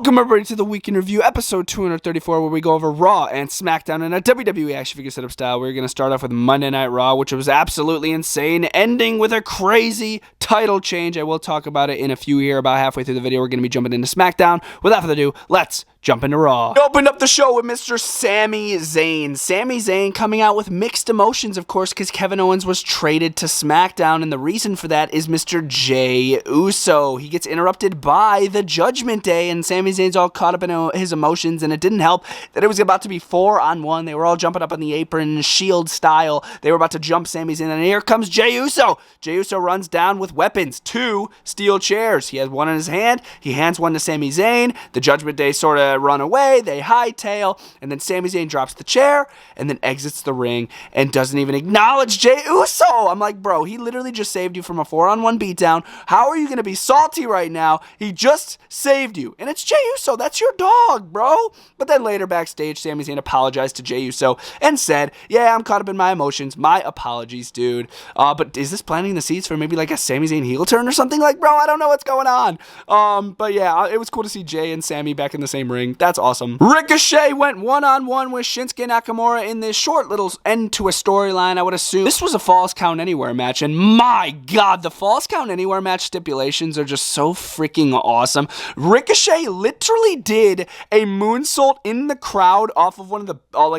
Welcome everybody to the Week in Review, episode 234, where we go over Raw and SmackDown in a WWE action figure setup style. We're going to start off with Monday Night Raw, which was absolutely insane, ending with a crazy title change. I will talk about it in a few here. About halfway through the video, we're going to be jumping into SmackDown. Without further ado, let's jump into Raw. We opened up the show with Mr. Sami Zayn. Sami Zayn coming out with mixed emotions, of course, because Kevin Owens was traded to SmackDown, and the reason for that is Mr. Jey Uso. He gets interrupted by the Judgment Day, and Sami Zayn's all caught up in his emotions, and it didn't help that it was about to be 4-on-1. They were all jumping up on the apron, Shield style. They were about to jump Sami Zayn, and here comes Jey Uso. Jey Uso runs down with weapons, 2 steel chairs. He has one in his hand. He hands one to Sami Zayn. The Judgment Day sort of run away. They hightail, and then Sami Zayn drops the chair and then exits the ring and doesn't even acknowledge Jey Uso. I'm like, bro, he literally just saved you from a 4-on-1 beatdown. How are you going to be salty right now? He just saved you, and it's Jey Uso. That's your dog, bro. But then later backstage, Sami Zayn apologized to Jey Uso and said, yeah, I'm caught up in my emotions. My apologies, dude. But is this planting the seeds for maybe like a Sami Zayn heel turn or something? Like, bro, I don't know what's going on. But yeah, it was cool to see Jey and Sami back in the same ring. That's awesome. Ricochet went 1-on-1 with Shinsuke Nakamura in this short little end to a storyline. I would assume this was a Falls Count Anywhere match, and my God, the Falls Count Anywhere match stipulations are just so freaking awesome. Ricochet literally did a moonsault in the crowd off of one of the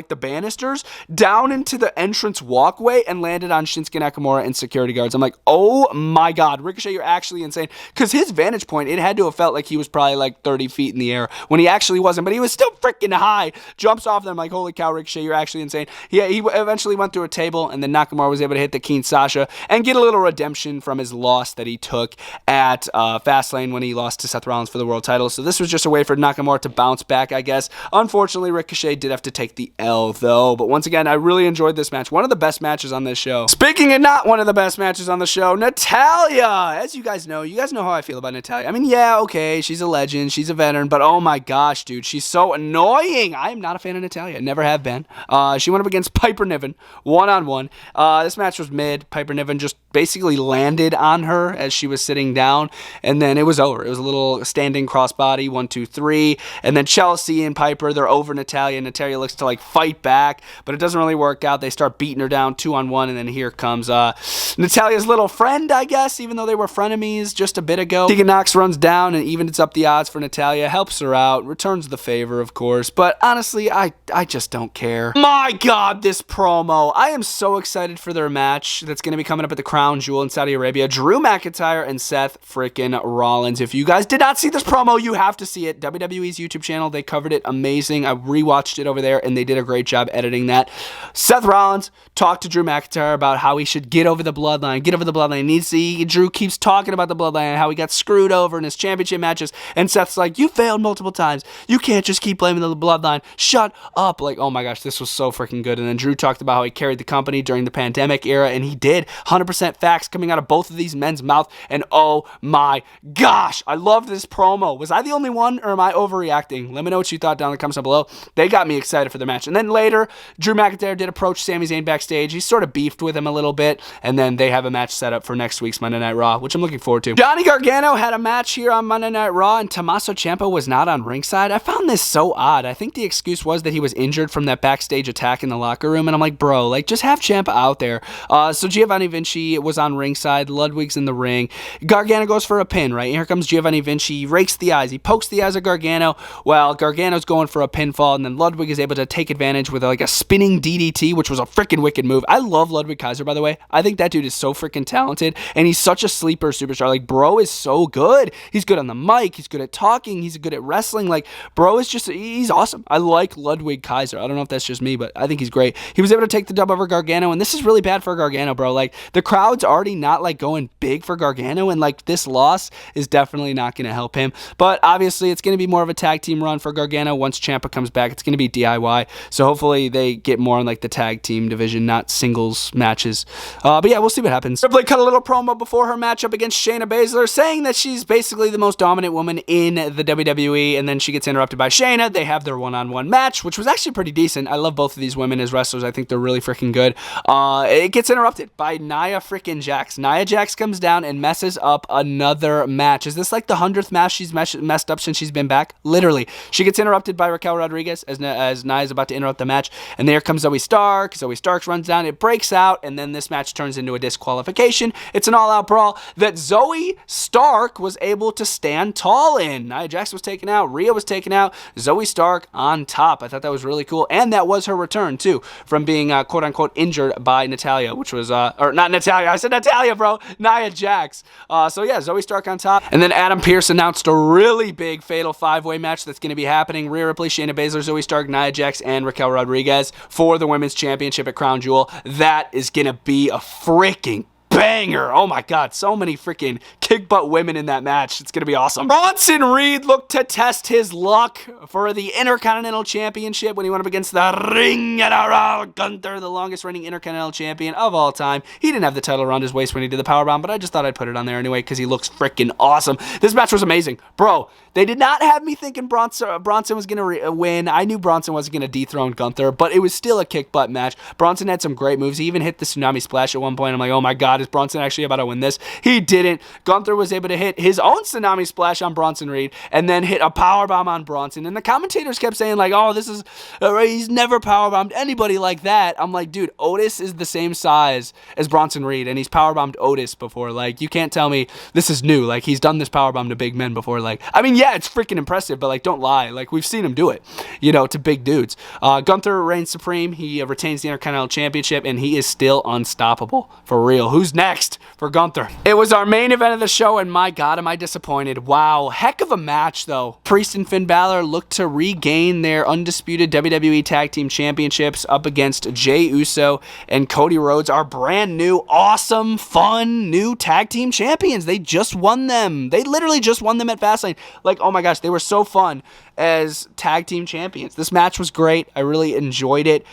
the banisters down into the entrance walkway and landed on Shinsuke Nakamura and security guards. I'm like, oh my God, Ricochet, you're actually insane. Because his vantage point, it had to have felt like he was probably like 30 feet in the air when he actually wasn't, but he was still freaking high. Jumps off them like, holy cow, Ricochet, you're actually insane. He eventually went through a table, and then Nakamura was able to hit the Kinshasa and get a little redemption from his loss that he took at Fastlane when he lost to Seth Rollins for the world title. So this was just a way for Nakamura to bounce back, I guess. Unfortunately, Ricochet did have to take the L, though. But once again, I really enjoyed this match. One of the best matches on this show. Speaking of not one of the best matches on the show, Natalya. As you guys know how I feel about Natalya. I mean, yeah, okay, she's a legend, she's a veteran, but oh my gosh, dude, she's so annoying. I am not a fan of Natalya. Never have been. She went up against Piper Niven, 1-on-1. This match was mid. Piper Niven just basically landed on her as she was sitting down, and then it was over. It was a little standing crossbody, 1, 2, 3, and then Chelsea and Piper, they're over Natalya. Natalya looks to like fight back, but it doesn't really work out. They start beating her down 2-on-1, and then here comes Natalya's little friend, I guess, even though they were frenemies just a bit ago. Tegan Nox runs down and evens up the odds for Natalya, helps her out, returns the favor, of course, but honestly, I just don't care. My God, this promo. I am so excited for their match that's going to be coming up at the Crown Jewel in Saudi Arabia. Drew McIntyre and Seth freaking Rollins. If you guys did not see this promo, you have to see it. WWE's YouTube channel, they covered it amazing. I rewatched it over there, and they did a great job editing that. Seth Rollins talked to Drew McIntyre about how he should get over the bloodline. Drew keeps talking about the bloodline, how he got screwed over in his championship matches, and Seth's like, you failed multiple times. You can't just keep blaming the bloodline. Shut up. Like, oh my gosh, this was so freaking good. And then Drew talked about how he carried the company during the pandemic era, and he did. 100% facts coming out of both of these men's mouth, and oh my gosh, I loved this promo. Was I the only one, or am I overreacting? Let me know what you thought down in the comments down below. They got me excited for the match. And then later, Drew McIntyre did approach Sami Zayn backstage. He sort of beefed with him a little bit, and then they have a match set up for next week's Monday Night Raw, which I'm looking forward to. Johnny Gargano had a match here on Monday Night Raw, and Tommaso Ciampa was not on ringside. I found this so odd. I think the excuse was that he was injured from that backstage attack in the locker room, and I'm like, bro, like, just have Ciampa out there. So Giovanni Vinci was on ringside. Ludwig's in the ring. Gargano goes for a pin, right? Here comes Giovanni Vinci. He rakes the eyes. He pokes the eyes of Gargano. Well, Gargano's going for a pinfall, and then Ludwig is able to take advantage with like a spinning DDT, which was a freaking wicked move. I love Ludwig Kaiser, by the way. I think that dude is so freaking talented, and he's such a sleeper superstar. Like, bro is so good. He's good on the mic. He's good at talking. He's good at wrestling. Like, bro is just, he's awesome. I like Ludwig Kaiser. I don't know if that's just me, but I think he's great. He was able to take the dub over Gargano, and this is really bad for Gargano, bro. Like, the crowd's already not like going big for Gargano, and like this loss is definitely not going to help him. But obviously, it's going to be more of a tag team run for Gargano once Ciampa comes back. It's going to be DIY, so hopefully they get more in like the tag team division, not singles matches. But yeah, we'll see what happens. Ripley cut a little promo before her matchup against Shayna Baszler, saying that she's basically the most dominant woman in the WWE, and then she gets gets interrupted by Shayna. They have their one-on-one match, which was actually pretty decent. I love both of these women as wrestlers. I think they're really freaking good. It gets interrupted by Nia freaking Jax. Nia Jax comes down and messes up another match. Is this like the 100th match she's messed up since she's been back? Literally. She gets interrupted by Raquel Rodriguez as Nia's about to interrupt the match, and there comes Zoe Stark. Zoe Stark runs down. It breaks out, and then this match turns into a disqualification. It's an all-out brawl that Zoe Stark was able to stand tall in. Nia Jax was taken out. Rhea was taken out. Zoe Stark on top. I thought that was really cool, and that was her return, too, from being quote-unquote injured by Natalya, which was, or not Natalya, I said Natalya, bro, Nia Jax. So yeah, Zoe Stark on top, and then Adam Pearce announced a really big fatal 5-way match that's going to be happening. Rhea Ripley, Shayna Baszler, Zoe Stark, Nia Jax, and Raquel Rodriguez for the Women's Championship at Crown Jewel. That is going to be a freaking banger. Oh my god, so many freaking kick butt women in that match. It's gonna be awesome. Bronson Reed looked to test his luck for the Intercontinental Championship when he went up against the Ring General Gunther, the longest reigning Intercontinental Champion of all time. He didn't have the title around his waist when he did the powerbomb, but I just thought I'd put it on there anyway because he looks freaking awesome. This match was amazing. Bro, they did not have me thinking Bronson was going to win. I knew Bronson wasn't going to dethrone Gunther, but it was still a kick butt match. Bronson had some great moves. He even hit the Tsunami Splash at one point. I'm like, oh my god, is Bronson actually about to win this? He didn't. Gunther was able to hit his own Tsunami Splash on Bronson Reed and then hit a powerbomb on Bronson. And the commentators kept saying like, oh, this is, he's never powerbombed anybody like that. I'm like, dude, Otis is the same size as Bronson Reed, and he's powerbombed Otis before. Like, you can't tell me this is new. Like, he's done this powerbomb to big men before. Like, I mean, yeah, it's freaking impressive, but like, don't lie. Like, we've seen him do it, you know, to big dudes. Gunther reigns supreme. He retains the Intercontinental Championship, and he is still unstoppable for real. Who's next for Gunther? It was our main event of the show, and my god, am I disappointed. Wow, heck of a match though. Priest and Finn Balor looked to regain their undisputed WWE Tag Team Championships up against Jey Uso and Cody Rhodes, our brand new, awesome, fun, new Tag Team Champions. They just won them. They literally just won them at Fastlane. Like, oh my gosh, they were so fun as Tag Team Champions. This match was great. I really enjoyed it.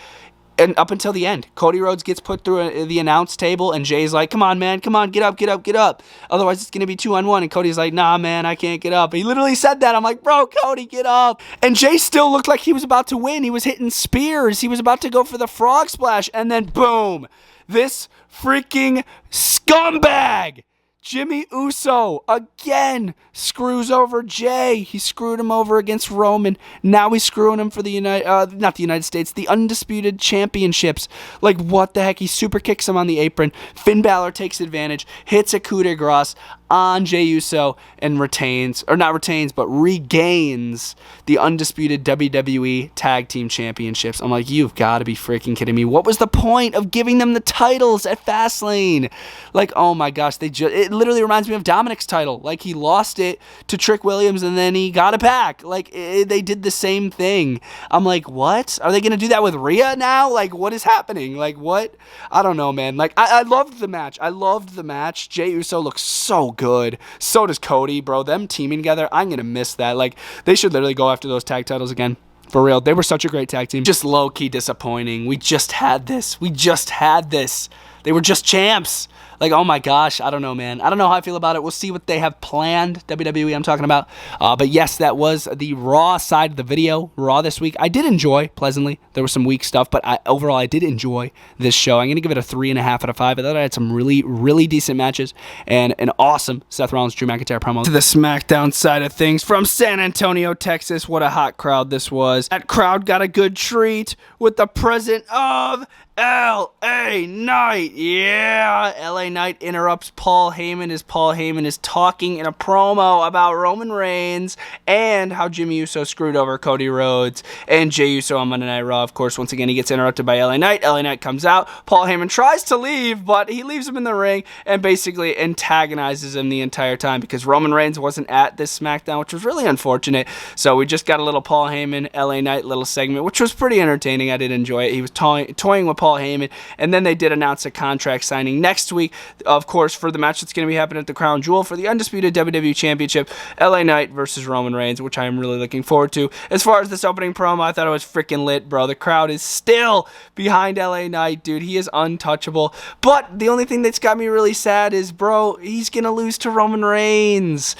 And up until the end, Cody Rhodes gets put through the announce table, and Jay's like, come on, man, come on, get up, get up, get up. Otherwise, it's going to be 2-on-1. And Cody's like, nah, man, I can't get up. He literally said that. I'm like, bro, Cody, get up. And Jay still looked like he was about to win. He was hitting spears. He was about to go for the frog splash. And then, boom, this freaking scumbag, Jimmy Uso, again, screws over Jay. He screwed him over against Roman. Now he's screwing him for the not the United States, the Undisputed Championships. Like, what the heck? He super kicks him on the apron. Finn Balor takes advantage, hits a coup de grace on Jey Uso, and retains, or not retains, but regains the Undisputed WWE Tag Team Championships. I'm like, you've got to be freaking kidding me. What was the point of giving them the titles at Fastlane? Like, oh my gosh, it literally reminds me of Dominic's title. Like, he lost it to Trick Williams, and then he got it back. Like, they did the same thing. I'm like, what? Are they going to do that with Rhea now? Like, what is happening? Like, what? I don't know, man. Like, I loved the match. I loved the match. Jey Uso looks so good. So does Cody, bro. Them teaming together, I'm going to miss that. Like, they should literally go after those tag titles again. For real. They were such a great tag team. Just low-key disappointing. We just had this. They were just champs. Like, oh my gosh, I don't know, man. I don't know how I feel about it. We'll see what they have planned, WWE I'm talking about. But yes, that was the Raw side of the video, Raw this week. I did enjoy, pleasantly. There was some weak stuff, but overall, I did enjoy this show. I'm going to give it a 3.5 out of 5. I thought I had some really, really decent matches and an awesome Seth Rollins, Drew McIntyre promo. To the SmackDown side of things from San Antonio, Texas. What a hot crowd this was. That crowd got a good treat with the present of L.A. Knight. Yeah, L.A. Knight interrupts Paul Heyman as Paul Heyman is talking in a promo about Roman Reigns and how Jimmy Uso screwed over Cody Rhodes and Jey Uso on Monday Night Raw. Of course, once again, he gets interrupted by L.A. Knight. L.A. Knight comes out. Paul Heyman tries to leave, but he leaves him in the ring and basically antagonizes him the entire time because Roman Reigns wasn't at this SmackDown, which was really unfortunate. So we just got a little Paul Heyman, L.A. Knight little segment, which was pretty entertaining. I did enjoy it. He was toying with Paul Heyman, and then they did announce a contract signing next week, of course, for the match that's going to be happening at the Crown Jewel for the undisputed WWE Championship, LA Knight versus Roman Reigns, which I am really looking forward to. As far as this opening promo, I thought it was freaking lit, bro. The crowd is still behind LA Knight, dude. He is untouchable. But the only thing that's got me really sad is, bro, he's going to lose to Roman Reigns.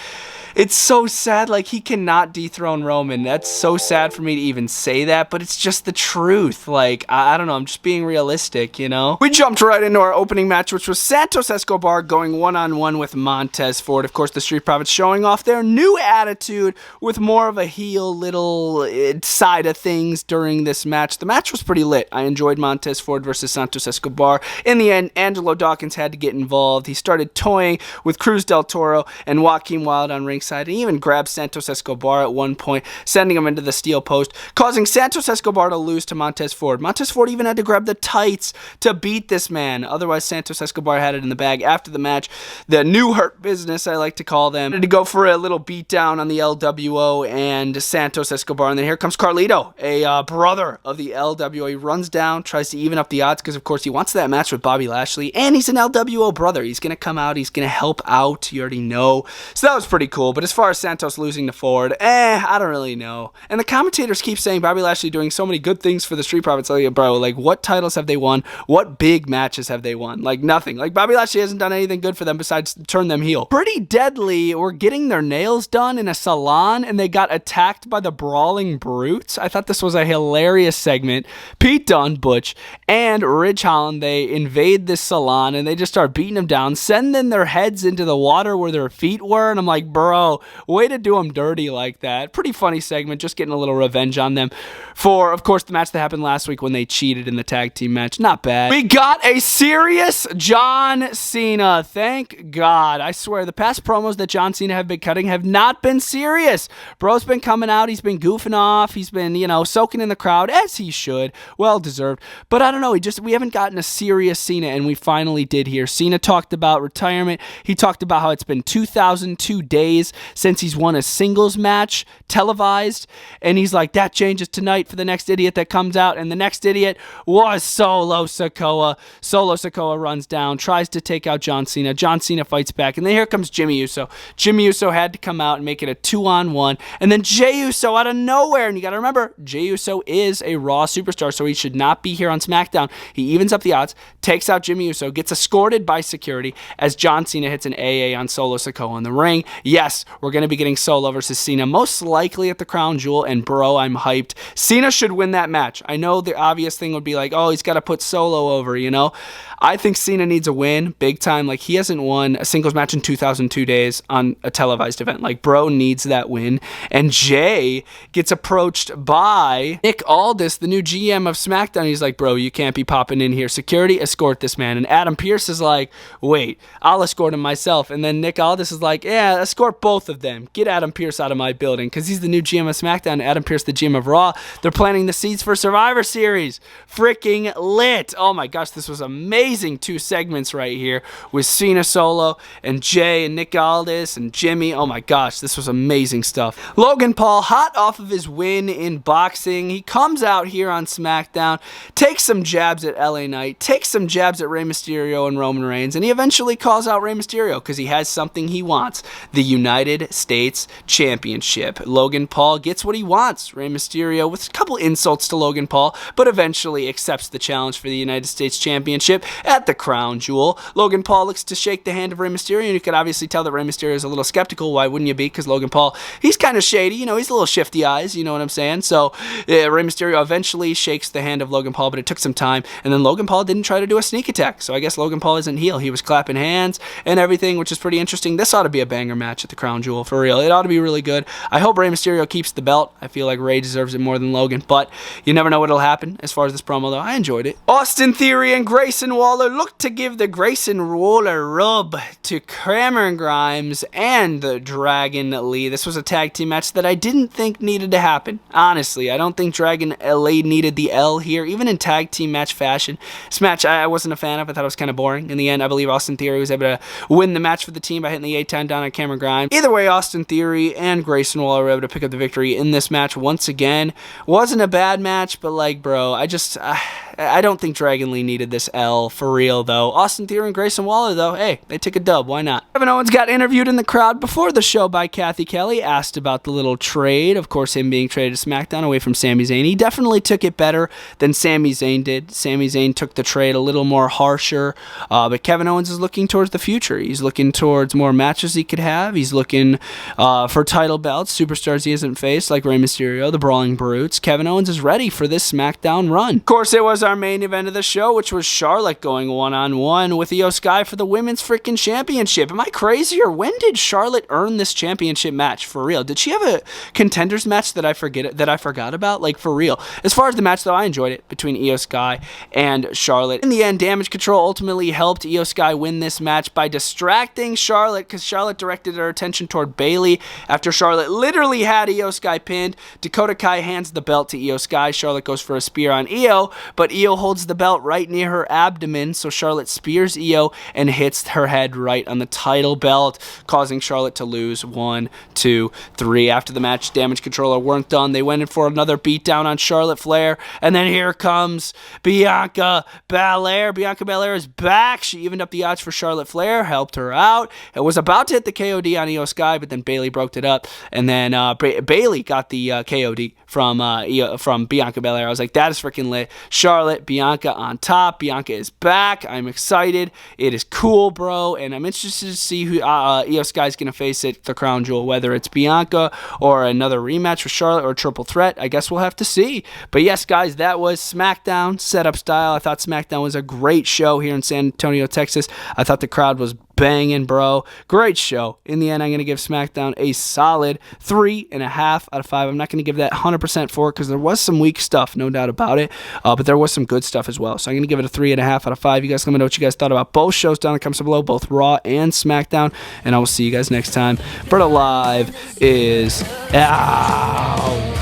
It's so sad, like, he cannot dethrone Roman. That's so sad for me to even say that, but it's just the truth. Like, I don't know, I'm just being realistic, you know? We jumped right into our opening match, which was Santos Escobar going one-on-one with Montez Ford. Of course, the Street Profits showing off their new attitude with more of a heel little side of things during this match. The match was pretty lit. I enjoyed Montez Ford versus Santos Escobar. In the end, Angelo Dawkins had to get involved. He started toying with Cruz del Toro and Joaquin Wilde on ringside, and even grabbed Santos Escobar at one point, sending him into the steel post, causing Santos Escobar to lose to Montez Ford. Montez Ford even had to grab the tights to beat this man. Otherwise, Santos Escobar had it in the bag. After the match, the new Hurt Business, I like to call them, to go for a little beatdown on the LWO and Santos Escobar. And then here comes Carlito, a brother of the LWO. He runs down, tries to even up the odds because, of course, he wants that match with Bobby Lashley, and he's an LWO brother. He's going to come out. He's going to help out. You already know. So that was pretty cool. But as far as Santos losing to Ford, I don't really know. And the commentators keep saying Bobby Lashley doing so many good things for the Street Profits. Like, bro, like, what titles have they won? What big matches have they won? Like, nothing. Like, Bobby Lashley hasn't done anything good for them besides turn them heel. Pretty Deadly were getting their nails done in a salon, and they got attacked by the Brawling Brutes. I thought this was a hilarious segment. Pete Dunne, Butch, and Ridge Holland, they invade this salon, and they just start beating them down, sending their heads into the water where their feet were, and I'm like, bro, way to do them dirty like that. Pretty funny segment, just getting a little revenge on them for, of course, the match that happened last week when they cheated in the tag team match. Not bad. We got a serious John Cena. Thank God. I swear, the past promos that John Cena have been cutting have not been serious. Bro's been coming out. He's been goofing off. He's been, you know, soaking in the crowd, as he should. Well deserved. But I don't know. We haven't gotten a serious Cena, and we finally did here. Cena talked about retirement. He talked about how it's been 2,002 days since he's won a singles match televised, and he's like, that changes tonight for the next idiot that comes out, and the next idiot was Solo Sikoa. Solo Sikoa runs down, tries to take out John Cena. John Cena fights back, and then here comes Jimmy Uso. Jimmy Uso had to come out and make it a 2-on-1, and then Jey Uso out of nowhere, and you gotta remember, Jey Uso is a Raw superstar, so he should not be here on SmackDown. He evens up the odds, takes out Jimmy Uso, gets escorted by security as John Cena hits an AA on Solo Sikoa in the ring. Yes, we're going to be getting Solo versus Cena, most likely at the Crown Jewel, and bro, I'm hyped. Cena should win that match. I know the obvious thing would be like, oh, he's got to put Solo over, you know? I think Cena needs a win, big time. Like, he hasn't won a singles match in 2,002 days on a televised event. Like, bro needs that win. And Jay gets approached by Nick Aldis, the new GM of SmackDown. He's like, bro, you can't be popping in here. Security, escort this man. And Adam Pearce is like, wait, I'll escort him myself. And then Nick Aldis is like, yeah, escort both of them. Get Adam Pearce out of my building, because he's the new GM of SmackDown. Adam Pearce, the GM of Raw. They're planting the seeds for Survivor Series. Freaking lit. Oh my gosh, this was amazing. 2 segments right here with Cena Solo and Jay and Nick Aldis and Jimmy. Oh my gosh, this was amazing stuff. Logan Paul, hot off of his win in boxing, he comes out here on SmackDown, takes some jabs at LA Knight, takes some jabs at Rey Mysterio and Roman Reigns, and he eventually calls out Rey Mysterio because he has something he wants: the United States Championship. Logan Paul gets what he wants. Rey Mysterio, with a couple insults to Logan Paul, but eventually accepts the challenge for the United States Championship at the Crown Jewel. Logan Paul looks to shake the hand of Rey Mysterio, and you could obviously tell that Rey Mysterio is a little skeptical. Why wouldn't you be? Because Logan Paul, he's kind of shady, you know, he's a little shifty eyes, you know what I'm saying? So Rey Mysterio eventually shakes the hand of Logan Paul, but it took some time, and then Logan Paul didn't try to do a sneak attack, so I guess Logan Paul isn't heel. He was clapping hands and everything, which is pretty interesting. This ought to be a banger match at the Crown Jewel, for real. It ought to be really good. I hope Rey Mysterio keeps the belt. I feel like Rey deserves it more than Logan, but you never know what'll happen. As far as this promo, though, I enjoyed it. Austin Theory and Grayson Waller looked to give the Grayson Waller rub to Cameron Grimes and the Dragon Lee. This was a tag team match that I didn't think needed to happen. Honestly, I don't think Dragon Lee needed the L here, even in tag team match fashion. This match I wasn't a fan of. I thought it was kind of boring. In the end, I believe Austin Theory was able to win the match for the team by hitting the 8-10 down on Cameron Grimes. Either way, Austin Theory and Grayson Waller were able to pick up the victory in this match once again. Wasn't a bad match, but like, bro, I don't think Dragon Lee needed this L for real, though. Austin Theory and Grayson Waller, though, hey, they took a dub. Why not? Kevin Owens got interviewed in the crowd before the show by Kathy Kelly, asked about the little trade. Of course, him being traded to SmackDown away from Sami Zayn. He definitely took it better than Sami Zayn did. Sami Zayn took the trade a little more harsher, but Kevin Owens is looking towards the future. He's looking towards more matches he could have. He's looking for title belts, superstars he hasn't faced, like Rey Mysterio, the Brawling Brutes. Kevin Owens is ready for this SmackDown run. Of course, it was our main event of the show, which was Charlotte going one-on-one with Io Sky for the women's freaking championship. Am I crazy, or when did Charlotte earn this championship match for real? Did she have a contenders match that I forgot about? Like, for real. As far as the match, though, I enjoyed it between Io Sky and Charlotte. In the end, Damage Control ultimately helped Io Sky win this match by distracting Charlotte, because Charlotte directed her attention toward Bayley after Charlotte literally had Io Sky pinned. Dakota Kai hands the belt to Io Sky. Charlotte goes for a spear on Io, but Io holds the belt right near her abdomen, so Charlotte spears Io and hits her head right on the title belt, causing Charlotte to lose 1, 2, 3. After the match, Damage Control weren't done. They went in for another beatdown on Charlotte Flair, and then here comes Bianca Belair. Bianca Belair is back. She evened up the odds for Charlotte Flair, helped her out. It was about to hit the KOD on Io Sky, but then Bayley broke it up, and then Bayley got the KOD from Bianca Belair. I was like, that is freaking lit. Charlotte, Bianca on top. Bianca is back. I'm excited. It is cool, bro, and I'm interested to see who Io Sky's going to face at the Crown Jewel, whether it's Bianca or another rematch with Charlotte or a triple threat. I guess we'll have to see. But yes, guys, that was SmackDown setup style. I thought SmackDown was a great show here in San Antonio, Texas. I thought the crowd was banging, bro. Great show. In the end, I'm going to give SmackDown a solid 3.5 out of 5. I'm not going to give that 100% for it because there was some weak stuff, no doubt about it, but there was some good stuff as well. So I'm going to give it a 3.5 out of 5. You guys let me know what you guys thought about both shows down in the comments below, both Raw and SmackDown, and I will see you guys next time. Bretto Live is out.